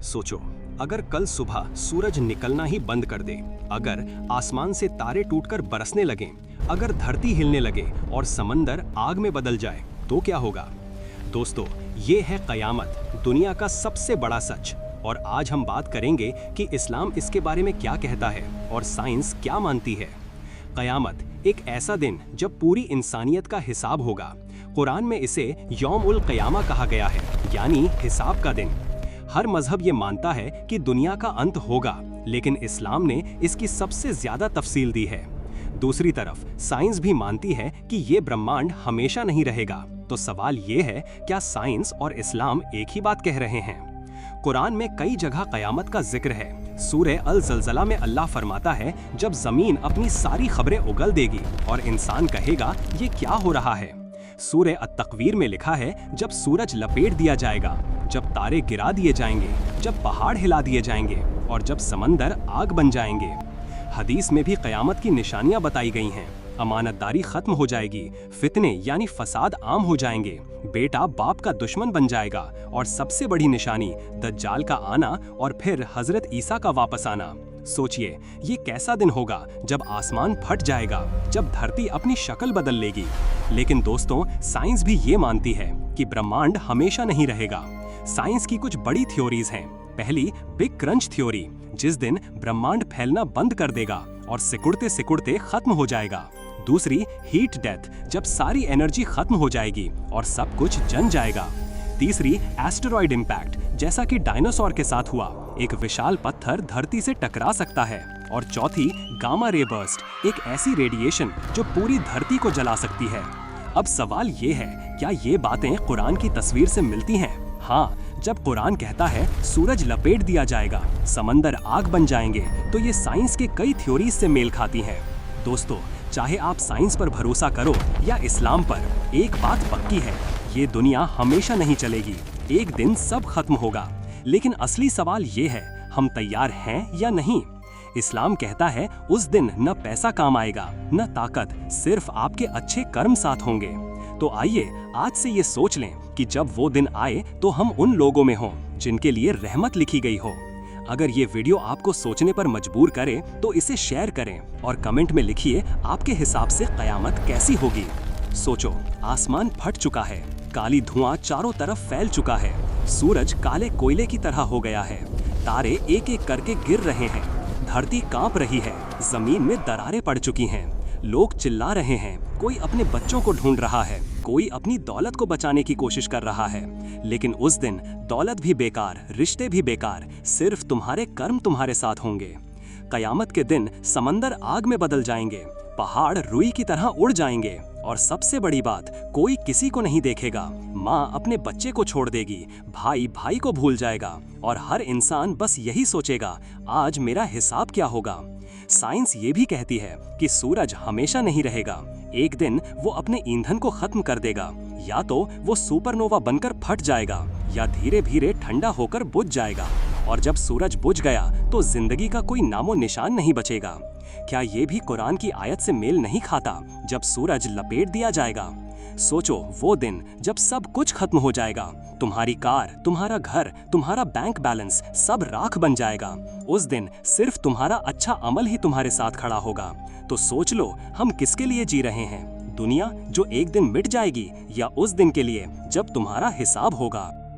सोचो, अगर कल सुबह सूरज निकलना ही बंद कर दे, अगर आसमान से तारे टूटकर बरसने लगें, अगर धरती हिलने लगे और समंदर आग में बदल जाए, तो क्या होगा? दोस्तों, ये है कयामत, दुनिया का सबसे बड़ा सच। और आज हम बात करेंगे कि इस्लाम इसके बारे में क्या कहता है और साइंस क्या मानती है। कयामत एक ऐसा दिन जब पूरी इंसानियत का हिसाब होगा। कुरान में इसे यौम उल क़यामा कहा गया है, यानी हिसाब का दिन। हर मजहब ये मानता है कि दुनिया का अंत होगा, लेकिन इस्लाम ने इसकी सबसे ज्यादा तफसील दी है। दूसरी तरफ साइंस भी मानती है कि ये ब्रह्मांड हमेशा नहीं रहेगा। तो सवाल ये है, क्या साइंस और इस्लाम एक ही बात कह रहे हैं? कुरान में कई जगह कयामत का जिक्र है। सूरह अल ज़लज़ला में अल्लाह फरमाता है, जब जमीन अपनी सारी खबरें उगल देगी और इंसान कहेगा ये क्या हो रहा है। सूरह अत-तकवीर में लिखा है, जब सूरज लपेट दिया जाएगा, जब तारे गिरा दिए जाएंगे, जब पहाड़ हिला दिए जाएंगे और जब समंदर आग बन जाएंगे। हदीस में भी कयामत की निशानियां बताई गई हैं। अमानतदारी खत्म हो जाएगी, फितने यानी फसाद आम हो जाएंगे, बेटा बाप का दुश्मन बन जाएगा और सबसे बड़ी निशानी दज्जाल का आना और फिर हजरत ईसा का वापस आना। सोचिए, ये कैसा दिन होगा जब आसमान फट जाएगा, जब धरती अपनी शक्ल बदल लेगी। लेकिन दोस्तों, साइंस भी ये मानती है कि ब्रह्मांड हमेशा नहीं रहेगा। साइंस की कुछ बड़ी थ्योरीज हैं। पहली, बिग क्रंच थ्योरी, जिस दिन ब्रह्मांड फैलना बंद कर देगा और सिकुड़ते सिकुड़ते खत्म हो जाएगा। दूसरी, हीट डेथ, जब सारी एनर्जी खत्म हो जाएगी और सब कुछ जल जाएगा। तीसरी, एस्टेरॉयड इम्पैक्ट, जैसा कि डायनासोर के साथ हुआ, एक विशाल पत्थर धरती से टकरा सकता है। और चौथी, गामा रे बर्स्ट, एक ऐसी रेडिएशन जो पूरी धरती को जला सकती है। अब सवाल ये है, क्या ये बातें कुरान की तस्वीर से मिलती हैं? हाँ, जब कुरान कहता है सूरज लपेट दिया जाएगा, समंदर आग बन जाएंगे, तो ये साइंस के कई थ्योरीज से मेल खाती हैं। दोस्तों, चाहे आप साइंस पर भरोसा करो या इस्लाम पर, एक बात पक्की है, ये दुनिया हमेशा नहीं चलेगी। एक दिन सब खत्म होगा। लेकिन असली सवाल ये है, हम तैयार हैं या नहीं? इस्लाम कहता है उस दिन न पैसा काम आएगा, न ताकत, सिर्फ आपके अच्छे कर्म साथ होंगे। तो आइए आज से ये सोच लें कि जब वो दिन आए तो हम उन लोगों में हों जिनके लिए रहमत लिखी गई हो। अगर ये वीडियो आपको सोचने पर मजबूर करे तो इसे शेयर करें और कमेंट में लिखिए आपके हिसाब से कयामत कैसी होगी। सोचो, आसमान फट चुका है, काली धुआं चारों तरफ फैल चुका है, सूरज काले कोयले की तरह हो गया है, तारे एक एक करके गिर रहे हैं, धरती कांप रही है, जमीन में दरारें पड़ चुकी हैं, लोग चिल्ला रहे हैं, कोई अपने बच्चों को ढूंढ रहा है, कोई अपनी दौलत को बचाने की कोशिश कर रहा है। लेकिन उस दिन दौलत भी बेकार, रिश्ते भी बेकार, सिर्फ तुम्हारे कर्म तुम्हारे साथ होंगे। कयामत के दिन समंदर आग में बदल जाएंगे, पहाड़ रुई की तरह उड़ जाएंगे और सबसे बड़ी बात, कोई किसी को नहीं देखेगा। माँ अपने बच्चे को छोड़ देगी, भाई भाई को भूल जाएगा और हर इंसान बस यही सोचेगा, आज मेरा हिसाब क्या होगा। साइंस ये भी कहती है कि सूरज हमेशा नहीं रहेगा, एक दिन वो अपने ईंधन को खत्म कर देगा, या तो वो सुपरनोवा बनकर फट जाएगा या धीरे धीरे ठंडा होकर बुझ जाएगा। और जब सूरज बुझ गया तो जिंदगी का कोई नामो निशान नहीं बचेगा। क्या ये भी कुरान की आयत से मेल नहीं खाता, जब सूरज लपेट दिया जाएगा? सोचो, वो दिन जब सब कुछ खत्म हो जाएगा, तुम्हारी कार, तुम्हारा घर, तुम्हारा बैंक बैलेंस सब राख बन जाएगा। उस दिन सिर्फ तुम्हारा अच्छा अमल ही तुम्हारे साथ खड़ा होगा। तो सोच लो, हम किसके लिए जी रहे हैं? दुनिया जो एक दिन मिट जाएगी, या उस दिन के लिए जब तुम्हारा हिसाब होगा?